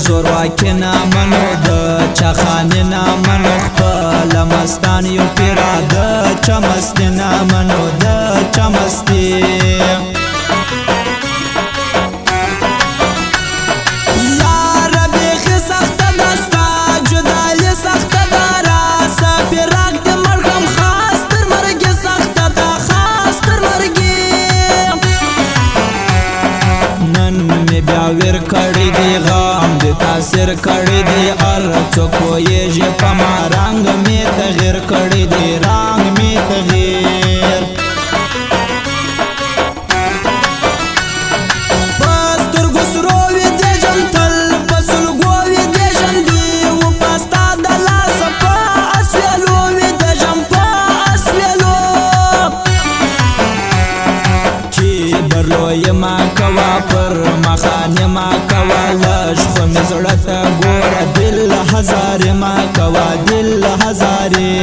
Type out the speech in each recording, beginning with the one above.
زورواکینا منو د چخانینا منو خپل مستان یو پیرا د چمستینا منو د چمستی ویر کړی دی غام د تاثیر کړی دی ار څوک وایي په ما رنگ می تغیر کړی دی رنگ می تغیر پستر ګسرو وی د جنتل پسل ګوي د جندي و پستا د لاس په اسلو وی د جمپا اسلو کی برلو یما کوا پر مخانه ما کوا لش خو می زړه ته ګوره دل هزار ما کوا دل هزارې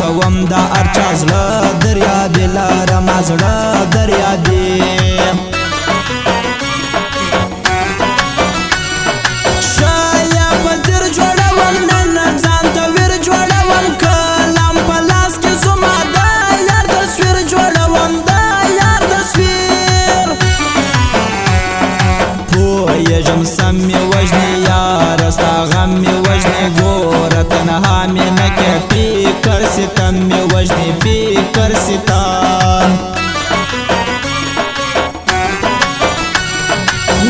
کوم دا ارچا زړه دریا دی لارم زړه دریا دی شایا پتر جوړوم نن ځان ته ویر جوړوم کلام په لاس کې زما دا یار تصویر جوړوم دا یار تصویر پوهیږم سم مې وژنې یار ستا غم مې وژنې ګوره تنها مې نه کې فکر ستم می وجنی فکر ستم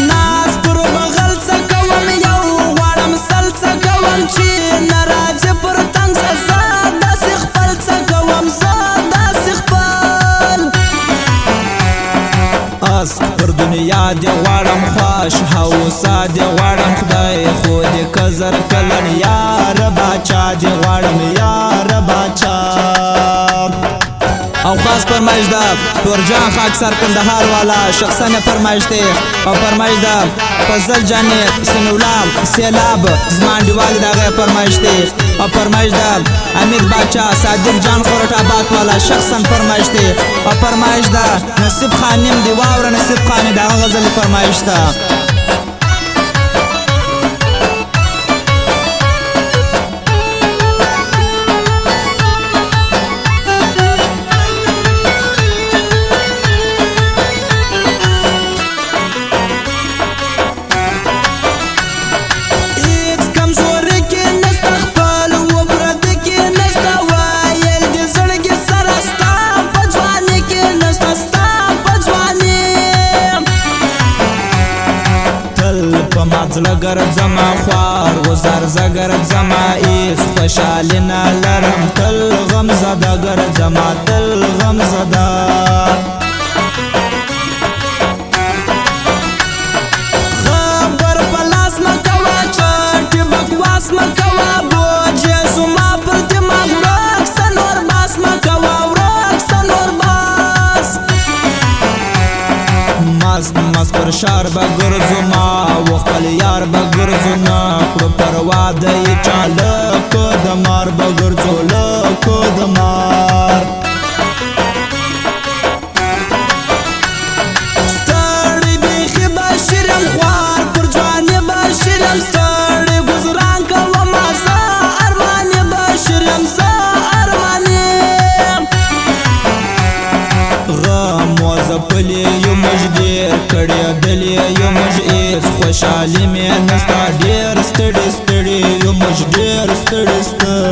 ناز پر بغل څه کوم یو غواړم سل څه کوم چې ناراض پر تنگ سزا داسې خپل څه کوم زه داسې خپل اس پر دنیا دی غواړم خوش هوسا دی غواړم خدای خو دې کزر کلن یار باچا دی غواړم یار باچا او خاص فرمایش دا تورجان خاک سر کندهار والا شخصا فرمایش دی او فرمایش دا فضل جان سنولام سیلاب زمان دیوال دا غیر فرمایش دی او فرمایش دا امیر باچا صادق جان خورت آباد والا شخصا فرمایش دی او فرمایش دا نصیب خانیم دی واور نصیب خانی دا غزل فرمایش دا زړه ګرد زما خوار وزر زګرد زما ایس خوشحالي نه لرم تل غم زده ګرځما تل غم زده خبر په لاس مه کوه چټ بکواس مه کوه بوج یې زما پر دماغ ورک سه نور باس مه کوه ورک سه نور باس مست مست پر شار به ګرځو ما و خپل یار به ګرځو نه کړو پروا د یې چا لکه د مار به ګرځو لکه د مار ستړی بیخي به شیرم خوار پر ځوانې به شیرم ستړی ګزران کومه زه ارمانې به شیرم زه ارمانې غم و ځپلې یو موږ ډېر کړېدلې یو موږ هېڅ خوشحالي مې نسته ډېر ستړي ستړي یو موږ ډېر ستړي ستړي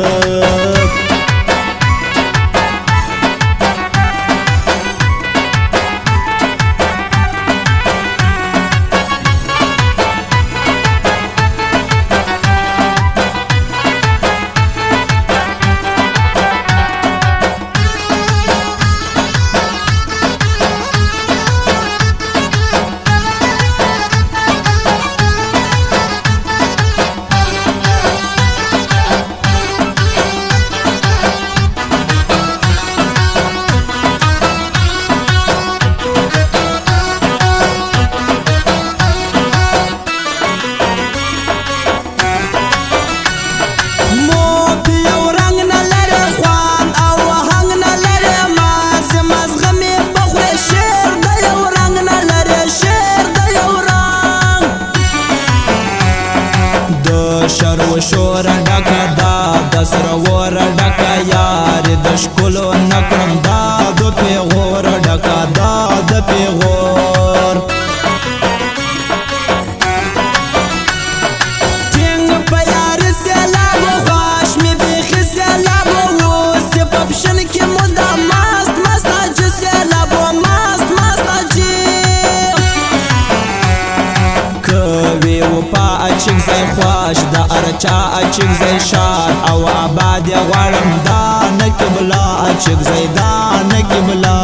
شر و شور ډکه دا د سرور ډکه یار د ښکلو نکړم دا د پیغور ډکه دا د پیغور ټینګ په یار سیلاب خوښ مې بیخي سیلاب اوس یې په پشن کې موده مست مست حاجي سیلاب مست مست حاجي کوي وفا اچیک ځای خوښ د ارچا اچیک ځای شار او آباد یې غواړم دا نه قبله اچیک ځای دا نه قبله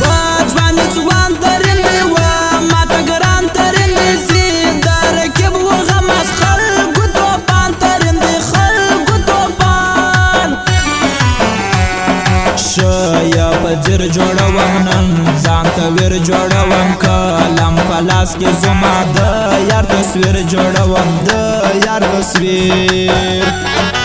په ځواني ځوان ترندې وه ماته ګران ترندې سي د رقیب و غماس خلکو توپان ترندې خلکو توپان ښه په ځیر جوړوم نن ځان ته ویر جوړوم کلم په لاس کې زما د یار تصویر جوړوم د یار تصویر